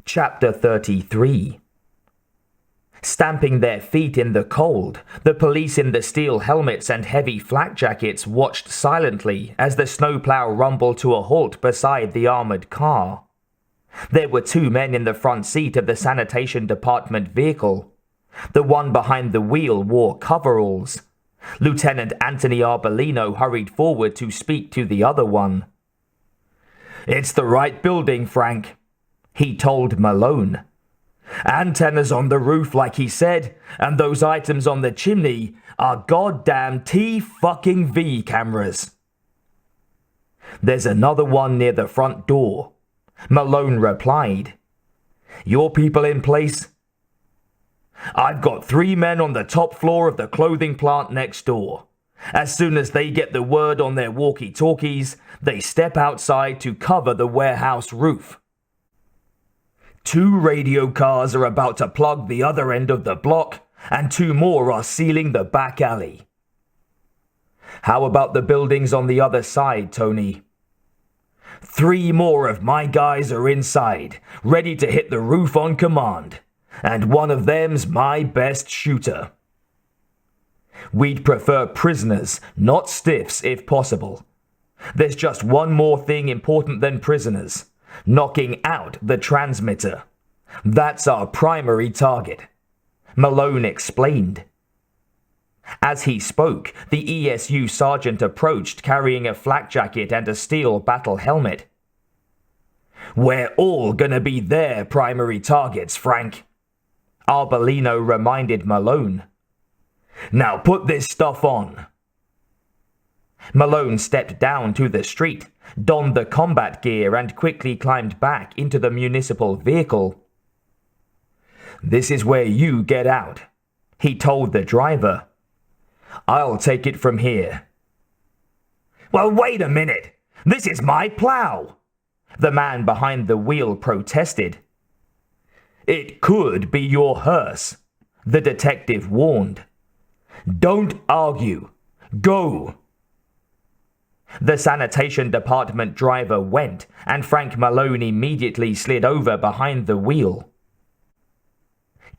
Chapter 33. Stamping their feet in the cold, the police in the steel helmets and heavy flak jackets watched silently as the snowplow rumbled to a halt beside the armored car. There were 2 men in the front seat of the sanitation department vehicle. The one behind the wheel wore coveralls. Lieutenant Anthony Arbolino hurried forward to speak to the other one. "It's the right building, Frank," he told Malone. "Antennas on the roof like he said, and those items on the chimney are goddamn T-fucking-V cameras." "There's another one near the front door," Malone replied. "Your people in place?" "I've got 3 men on the top floor of the clothing plant next door. As soon as they get the word on their walkie-talkies, they step outside to cover the warehouse roof. 2 radio cars are about to plug the other end of the block, and 2 more are sealing the back alley." "How about the buildings on the other side, Tony?" "3 more of my guys are inside, ready to hit the roof on command, and one of them's my best shooter." "We'd prefer prisoners, not stiffs if possible. There's just one more thing important than prisoners. Knocking out the transmitter. That's our primary target," Malone explained. As he spoke, the ESU sergeant approached carrying a flak jacket and a steel battle helmet. "We're all gonna be their primary targets, Frank," Arbolino reminded Malone. "Now put this stuff on." Malone stepped down to the street, donned the combat gear and quickly climbed back into the municipal vehicle. "This is where you get out," he told the driver. "I'll take it from here." "Well, wait a minute! This is my plow!" the man behind the wheel protested. "It could be your hearse," the detective warned. "Don't argue. Go!" The sanitation department driver went, and Frank Malone immediately slid over behind the wheel.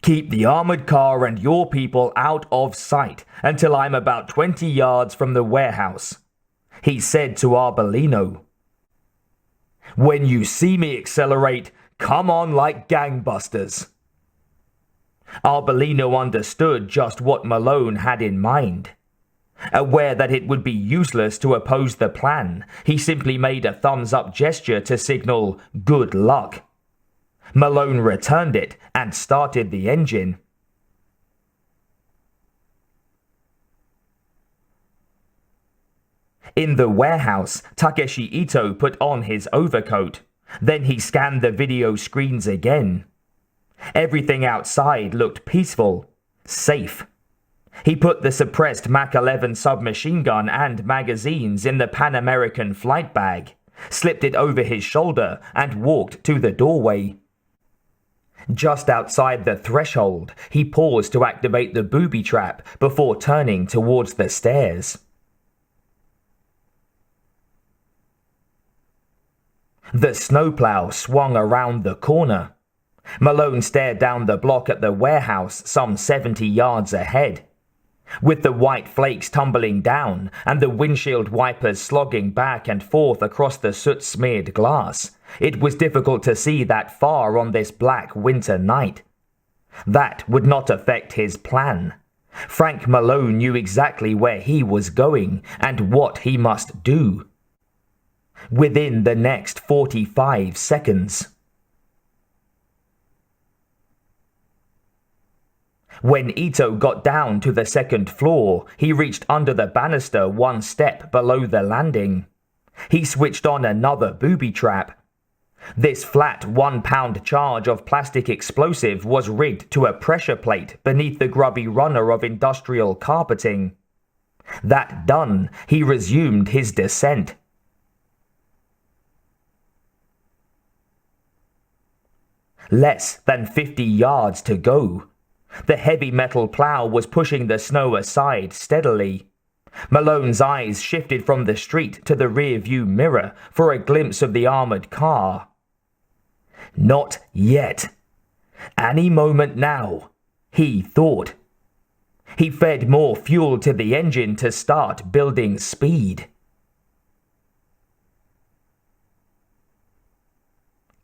"Keep the armored car and your people out of sight until I'm about 20 yards from the warehouse," he said to Arbolino. "When you see me accelerate, come on like gangbusters." Arbolino understood just what Malone had in mind. Aware that it would be useless to oppose the plan, he simply made a thumbs-up gesture to signal good luck. Malone returned it and started the engine. In the warehouse, Takeshi Ito put on his overcoat. Then he scanned the video screens again. Everything outside looked peaceful, safe. He put the suppressed Mach 11 submachine gun and magazines in the Pan American flight bag, slipped it over his shoulder, and walked to the doorway. Just outside the threshold, he paused to activate the booby trap before turning towards the stairs. The snowplow swung around the corner. Malone stared down the block at the warehouse some 70 yards ahead. With the white flakes tumbling down and the windshield wipers slogging back and forth across the soot-smeared glass, it was difficult to see that far on this black winter night. That would not affect his plan. Frank Malone knew exactly where he was going and what he must do. Within the next 45 seconds. When Ito got down to the second floor, he reached under the banister 1 step below the landing. He switched on another booby trap. This flat 1-pound charge of plastic explosive was rigged to a pressure plate beneath the grubby runner of industrial carpeting. That done, he resumed his descent. Less than 50 yards to go. The heavy metal plow was pushing the snow aside steadily. Malone's eyes shifted from the street to the rear-view mirror for a glimpse of the armored car. Not yet. Any moment now, he thought. He fed more fuel to the engine to start building speed.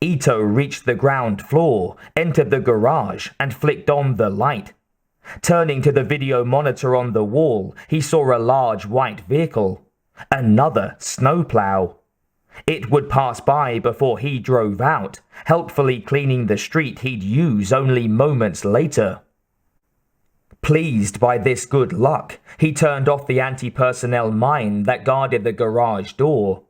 Ito reached the ground floor, entered the garage, and flicked on the light. Turning to the video monitor on the wall, he saw a large white vehicle. Another snowplow. It would pass by before he drove out, helpfully cleaning the street he'd use only moments later. Pleased by this good luck, he turned off the anti-personnel mine that guarded the garage door.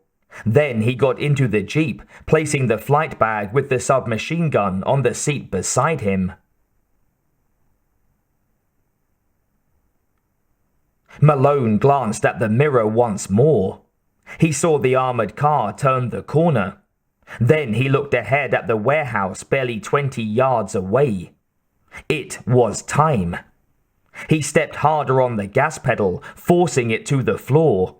Then he got into the Jeep, placing the flight bag with the submachine gun on the seat beside him. Malone glanced at the mirror once more. He saw the armored car turn the corner. Then he looked ahead at the warehouse barely 20 yards away. It was time. He stepped harder on the gas pedal, forcing it to the floor.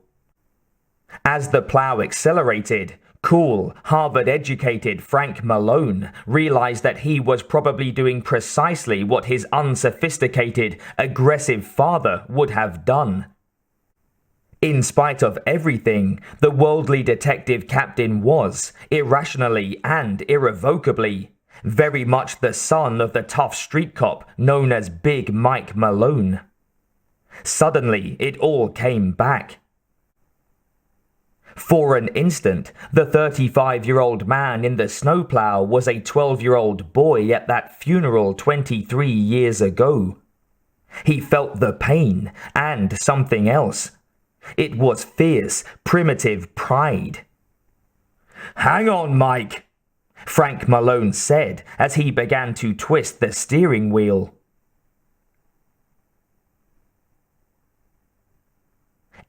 As the plow accelerated, cool, Harvard-educated Frank Malone realized that he was probably doing precisely what his unsophisticated, aggressive father would have done. In spite of everything, the worldly detective captain was, irrationally and irrevocably, very much the son of the tough street cop known as Big Mike Malone. Suddenly, it all came back. For an instant, the 35-year-old man in the snowplow was a 12-year-old boy at that funeral 23 years ago. He felt the pain and something else. It was fierce, primitive pride. "Hang on, Mike," Frank Malone said as he began to twist the steering wheel.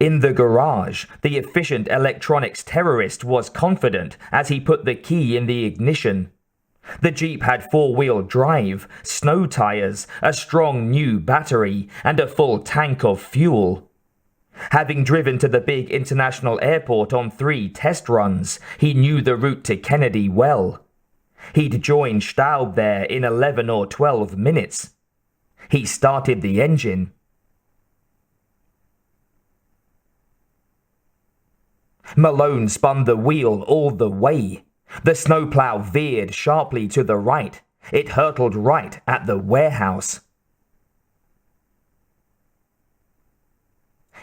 In the garage, the efficient electronics terrorist was confident as he put the key in the ignition. The Jeep had four-wheel drive, snow tires, a strong new battery, and a full tank of fuel. Having driven to the big international airport on 3 test runs, he knew the route to Kennedy well. He'd joined Staub there in 11 or 12 minutes. He started the engine. Malone spun the wheel all the way. The snowplow veered sharply to the right. It hurtled right at the warehouse.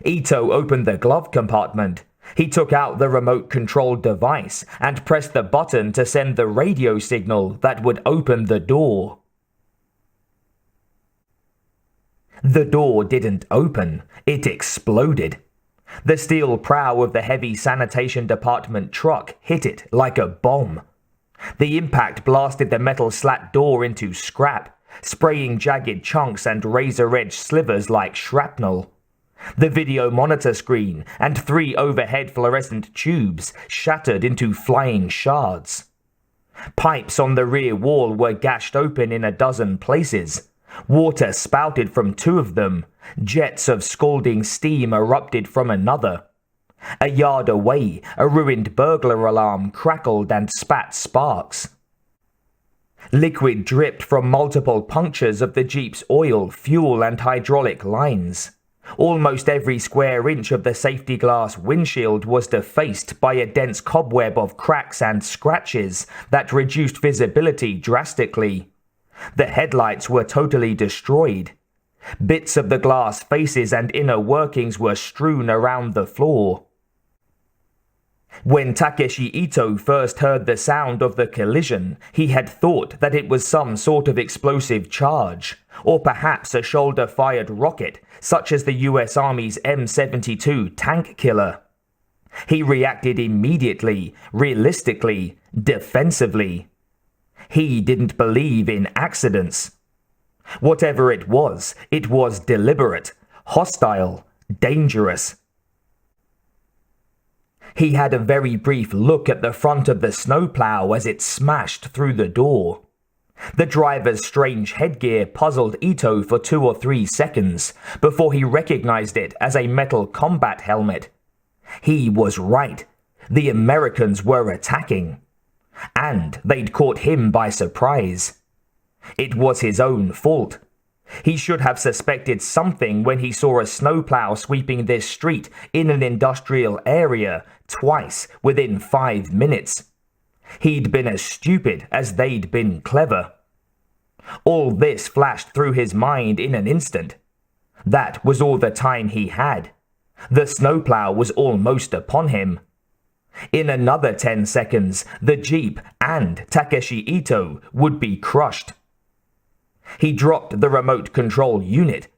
Ito opened the glove compartment. He took out the remote-controlled device and pressed the button to send the radio signal that would open the door. The door didn't open. It exploded. The steel prow of the heavy sanitation department truck hit it like a bomb. The impact blasted the metal slat door into scrap, spraying jagged chunks and razor-edged slivers like shrapnel. The video monitor screen and 3 overhead fluorescent tubes shattered into flying shards. Pipes on the rear wall were gashed open in a dozen places. Water spouted from 2 of them. Jets of scalding steam erupted from another. A yard away, a ruined burglar alarm crackled and spat sparks. Liquid dripped from multiple punctures of the Jeep's oil, fuel, and hydraulic lines. Almost every square inch of the safety glass windshield was defaced by a dense cobweb of cracks and scratches that reduced visibility drastically. The headlights were totally destroyed. Bits of the glass faces and inner workings were strewn around the floor. When Takeshi Ito first heard the sound of the collision, he had thought that it was some sort of explosive charge, or perhaps a shoulder-fired rocket, such as the US Army's M72 tank killer. He reacted immediately, realistically, defensively. He didn't believe in accidents. Whatever it was deliberate, hostile, dangerous. He had a very brief look at the front of the snowplow as it smashed through the door. The driver's strange headgear puzzled Ito for 2 or 3 seconds before he recognized it as a metal combat helmet. He was right. The Americans were attacking. And and they'd caught him by surprise. It was his own fault. He should have suspected something when he saw a snowplow sweeping this street in an industrial area twice within 5 minutes. He'd been as stupid as they'd been clever. All this flashed through his mind in an instant. That was all the time he had. The snowplow was almost upon him. In another 10 seconds, the Jeep and Takeshi Ito would be crushed. He dropped the remote control unit.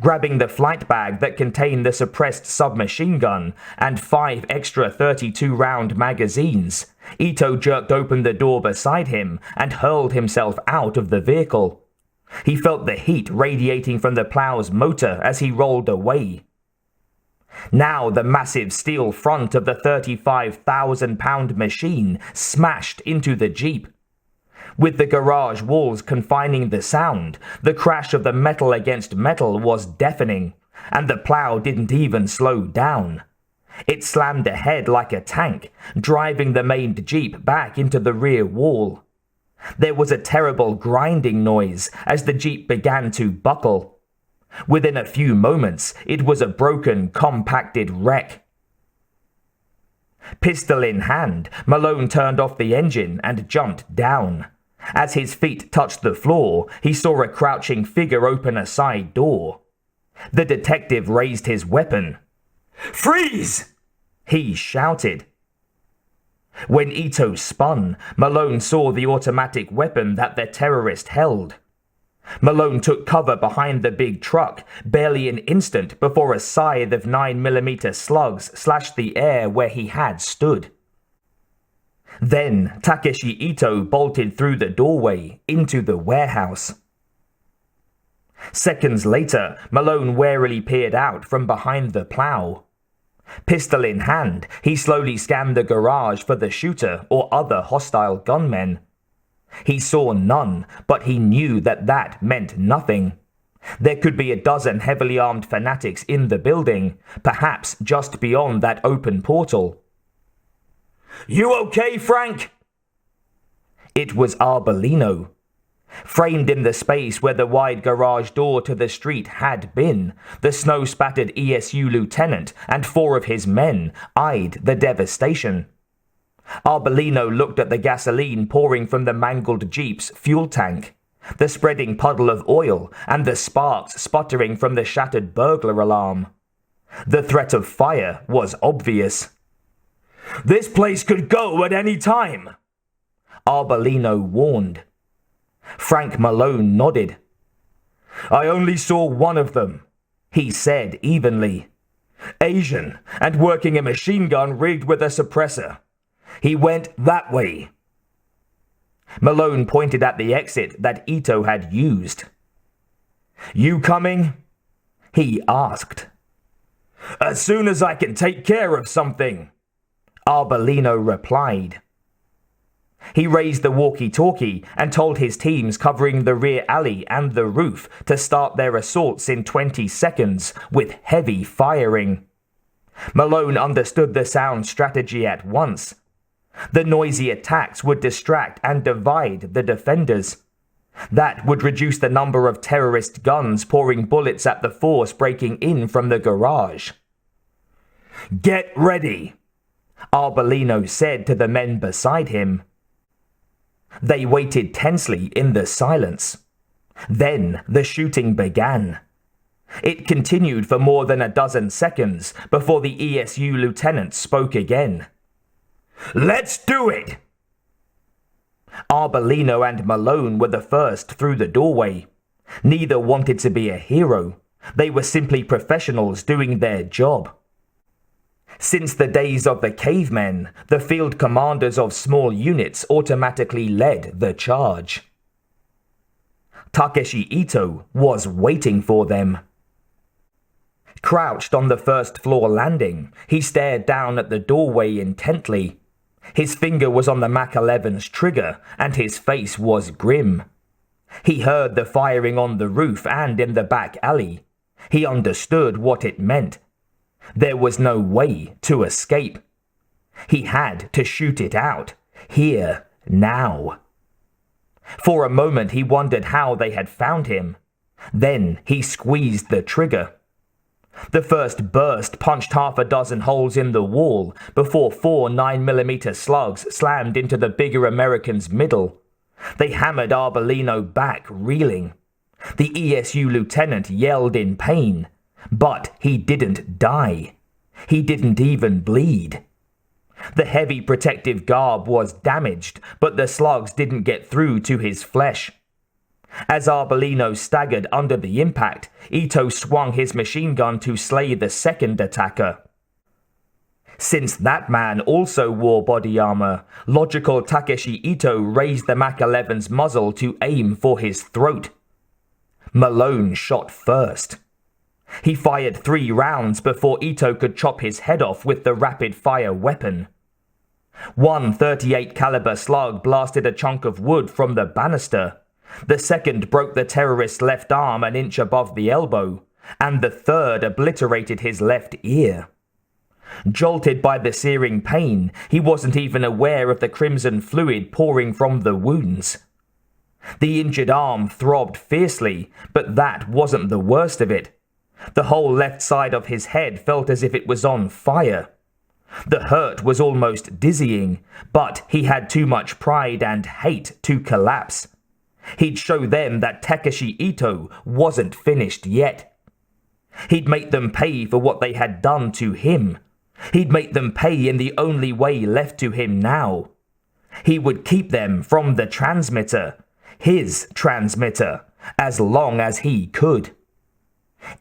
Grabbing the flight bag that contained the suppressed submachine gun and 5 extra 32-round magazines, Ito jerked open the door beside him and hurled himself out of the vehicle. He felt the heat radiating from the plow's motor as he rolled away. Now the massive steel front of the 35,000-pound machine smashed into the Jeep. With the garage walls confining the sound, the crash of the metal against metal was deafening, and the plow didn't even slow down. It slammed ahead like a tank, driving the maimed Jeep back into the rear wall. There was a terrible grinding noise as the Jeep began to buckle. Within a few moments, it was a broken, compacted wreck. Pistol in hand, Malone turned off the engine and jumped down. As his feet touched the floor, he saw a crouching figure open a side door. The detective raised his weapon. "Freeze!" he shouted. When Ito spun, Malone saw the automatic weapon that the terrorist held. Malone took cover behind the big truck, barely an instant before a scythe of 9mm slugs slashed the air where he had stood. Then Takeshi Ito bolted through the doorway into the warehouse. Seconds later, Malone warily peered out from behind the plow. Pistol in hand, he slowly scanned the garage for the shooter or other hostile gunmen. He saw none, but he knew that meant nothing. There could be a dozen heavily armed fanatics in the building, perhaps just beyond that open portal. "You okay, Frank?" It was Arbolino. Framed in the space where the wide garage door to the street had been, the snow-spattered ESU lieutenant and 4 of his men eyed the devastation. Arbolino looked at the gasoline pouring from the mangled Jeep's fuel tank, the spreading puddle of oil, and the sparks sputtering from the shattered burglar alarm. The threat of fire was obvious. "This place could go at any time," Arbolino warned. Frank Malone nodded. "I only saw one of them," he said evenly. "Asian, and working a machine gun rigged with a suppressor. He went that way." Malone pointed at the exit that Ito had used. "You coming?" he asked. "As soon as I can take care of something," Arbolino replied. He raised the walkie-talkie and told his teams covering the rear alley and the roof to start their assaults in 20 seconds with heavy firing. Malone understood the sound strategy at once. The noisy attacks would distract and divide the defenders. That would reduce the number of terrorist guns pouring bullets at the force breaking in from the garage. "Get ready," Arbolino said to the men beside him. They waited tensely in the silence. Then the shooting began. It continued for more than a dozen seconds before the ESU lieutenant spoke again. "Let's do it!" Arbolino and Malone were the first through the doorway. Neither wanted to be a hero. They were simply professionals doing their job. Since the days of the cavemen, the field commanders of small units automatically led the charge. Takeshi Ito was waiting for them. Crouched on the first-floor landing, he stared down at the doorway intently. His finger was on the Mach 11's trigger, and his face was grim. He heard the firing on the roof and in the back alley. He understood what it meant. There was no way to escape. He had to shoot it out, here, now. For a moment he wondered how they had found him. Then he squeezed the trigger. The first burst punched half a dozen holes in the wall before 4 9mm slugs slammed into the bigger American's middle. They hammered Arbolino back, reeling. The ESU lieutenant yelled in pain, but he didn't die. He didn't even bleed. The heavy protective garb was damaged, but the slugs didn't get through to his flesh. As Arbolino staggered under the impact, Ito swung his machine gun to slay the second attacker. Since that man also wore body armor, logical Takeshi Ito raised the Mach 11's muzzle to aim for his throat. Malone shot first. He fired 3 rounds before Ito could chop his head off with the rapid-fire weapon. One .38 caliber slug blasted a chunk of wood from the banister. The second broke the terrorist's left arm an inch above the elbow, and the third obliterated his left ear. Jolted by the searing pain, he wasn't even aware of the crimson fluid pouring from the wounds. The injured arm throbbed fiercely, but that wasn't the worst of it. The whole left side of his head felt as if it was on fire. The hurt was almost dizzying, but he had too much pride and hate to collapse. He'd show them that Takeshi Ito wasn't finished yet. He'd make them pay for what they had done to him. He'd make them pay in the only way left to him now. He would keep them from the transmitter, his transmitter, as long as he could.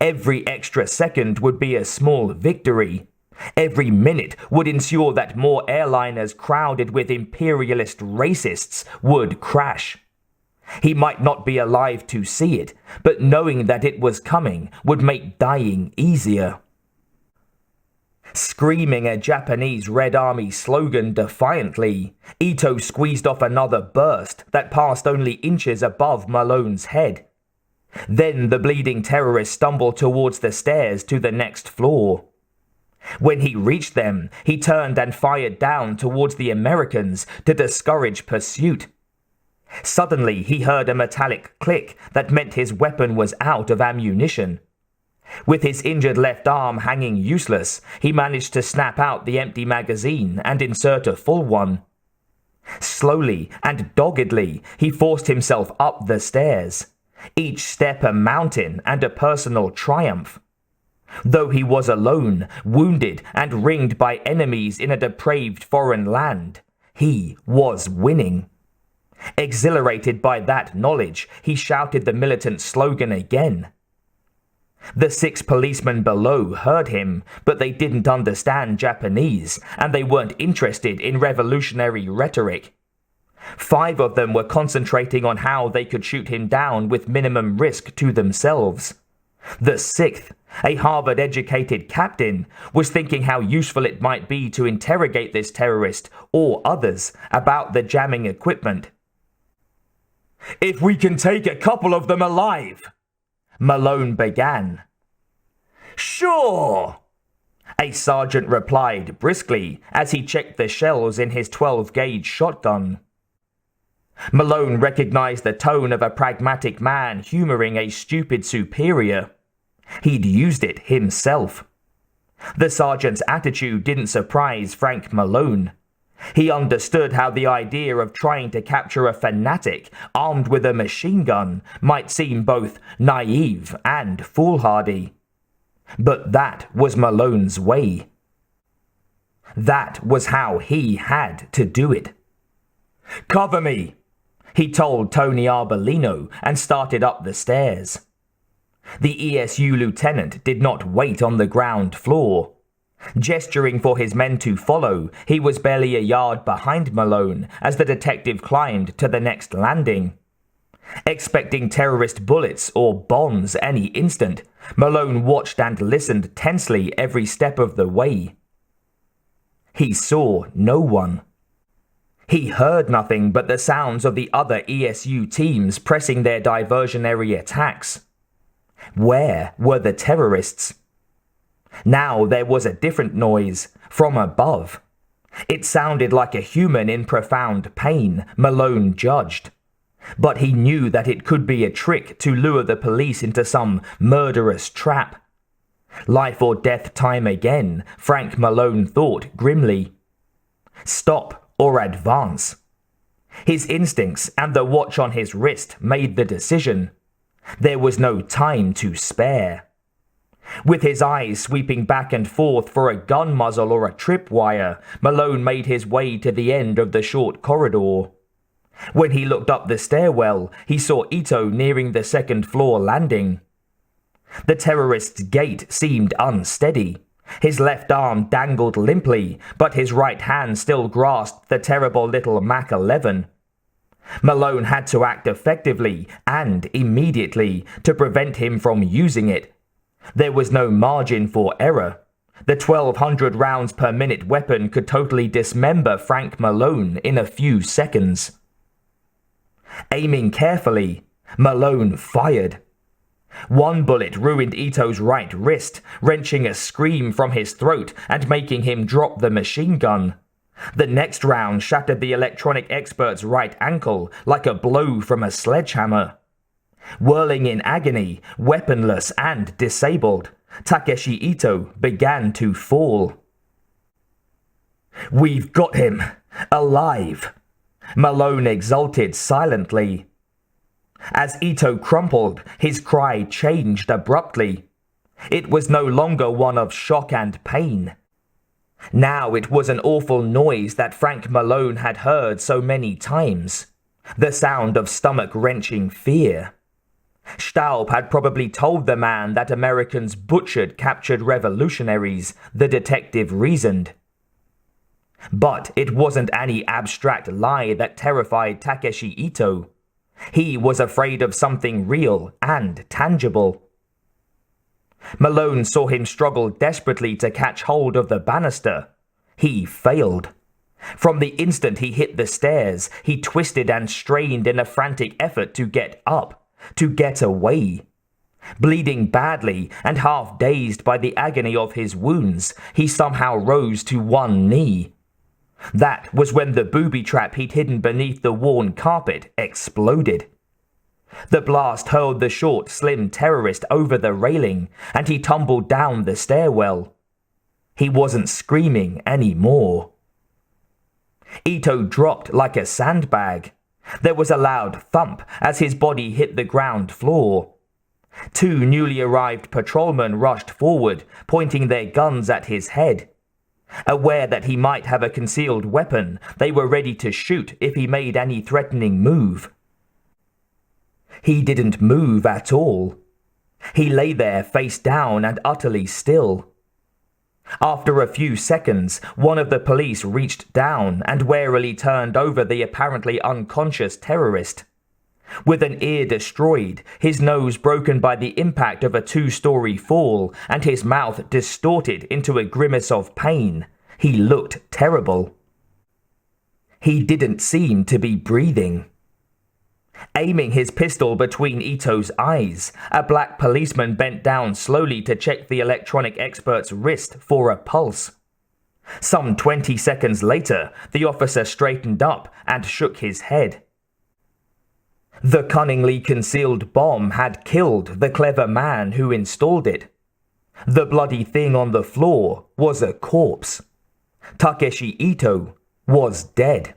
Every extra second would be a small victory. Every minute would ensure that more airliners crowded with imperialist racists would crash. He might not be alive to see it, but knowing that it was coming would make dying easier. Screaming a Japanese Red Army slogan defiantly, Ito squeezed off another burst that passed only inches above Malone's head. Then the bleeding terrorist stumbled towards the stairs to the next floor. When he reached them, he turned and fired down towards the Americans to discourage pursuit. Suddenly, he heard a metallic click that meant his weapon was out of ammunition. With his injured left arm hanging useless, he managed to snap out the empty magazine and insert a full one. Slowly and doggedly, he forced himself up the stairs, each step a mountain and a personal triumph. Though he was alone, wounded and ringed by enemies in a depraved foreign land, he was winning. Exhilarated by that knowledge, he shouted the militant slogan again. The 6 policemen below heard him, but they didn't understand Japanese, and they weren't interested in revolutionary rhetoric. 5 of them were concentrating on how they could shoot him down with minimum risk to themselves. The 6th, a Harvard-educated captain, was thinking how useful it might be to interrogate this terrorist or others about the jamming equipment. "If we can take a couple of them alive," Malone began. "Sure," a sergeant replied briskly as he checked the shells in his 12-gauge shotgun. Malone recognized the tone of a pragmatic man humoring a stupid superior. He'd used it himself. The sergeant's attitude didn't surprise Frank Malone. He understood how the idea of trying to capture a fanatic armed with a machine gun might seem both naive and foolhardy. But that was Malone's way. That was how he had to do it. "Cover me," he told Tony Arbolino and started up the stairs. The ESU lieutenant did not wait on the ground floor. Gesturing for his men to follow, he was barely a yard behind Malone as the detective climbed to the next landing. Expecting terrorist bullets or bombs any instant, Malone watched and listened tensely every step of the way. He saw no one. He heard nothing but the sounds of the other ESU teams pressing their diversionary attacks. Where were the terrorists? Now there was a different noise, from above. It sounded like a human in profound pain, Malone judged. But he knew that it could be a trick to lure the police into some murderous trap. Life or death time again, Frank Malone thought grimly. Stop or advance. His instincts and the watch on his wrist made the decision. There was no time to spare. With his eyes sweeping back and forth for a gun muzzle or a tripwire, Malone made his way to the end of the short corridor. When he looked up the stairwell, he saw Ito nearing the second-floor landing. The terrorist's gait seemed unsteady. His left arm dangled limply, but his right hand still grasped the terrible little Mac 11. Malone had to act effectively and immediately to prevent him from using it. There was no margin for error. The 1,200 rounds per minute weapon could totally dismember Frank Malone in a few seconds. Aiming carefully, Malone fired. One bullet ruined Ito's right wrist, wrenching a scream from his throat and making him drop the machine gun. The next round shattered the electronic expert's right ankle like a blow from a sledgehammer. Whirling in agony, weaponless and disabled, Takeshi Ito began to fall. "We've got him! Alive!" Malone exulted silently. As Ito crumpled, his cry changed abruptly. It was no longer one of shock and pain. Now it was an awful noise that Frank Malone had heard so many times. The sound of stomach-wrenching fear. Staub had probably told the man that Americans butchered captured revolutionaries, the detective reasoned. But it wasn't any abstract lie that terrified Takeshi Ito. He was afraid of something real and tangible. Malone saw him struggle desperately to catch hold of the banister. He failed. From the instant he hit the stairs, he twisted and strained in a frantic effort to get up, to get away. Bleeding badly and half dazed by the agony of his wounds, he somehow rose to one knee. That was when the booby trap he'd hidden beneath the worn carpet exploded. The blast hurled the short, slim terrorist over the railing, and he tumbled down the stairwell. He wasn't screaming anymore. Ito dropped like a sandbag. There was a loud thump as his body hit the ground floor. Two newly arrived patrolmen rushed forward, pointing their guns at his head. Aware that he might have a concealed weapon, they were ready to shoot if he made any threatening move. He didn't move at all. He lay there face down and utterly still. After a few seconds, one of the police reached down and warily turned over the apparently unconscious terrorist. With an ear destroyed, his nose broken by the impact of a 2-story fall, and his mouth distorted into a grimace of pain, he looked terrible. He didn't seem to be breathing. Aiming his pistol between Ito's eyes, a black policeman bent down slowly to check the electronic expert's wrist for a pulse. Some 20 seconds later, the officer straightened up and shook his head. The cunningly concealed bomb had killed the clever man who installed it. The bloody thing on the floor was a corpse. Takeshi Ito was dead.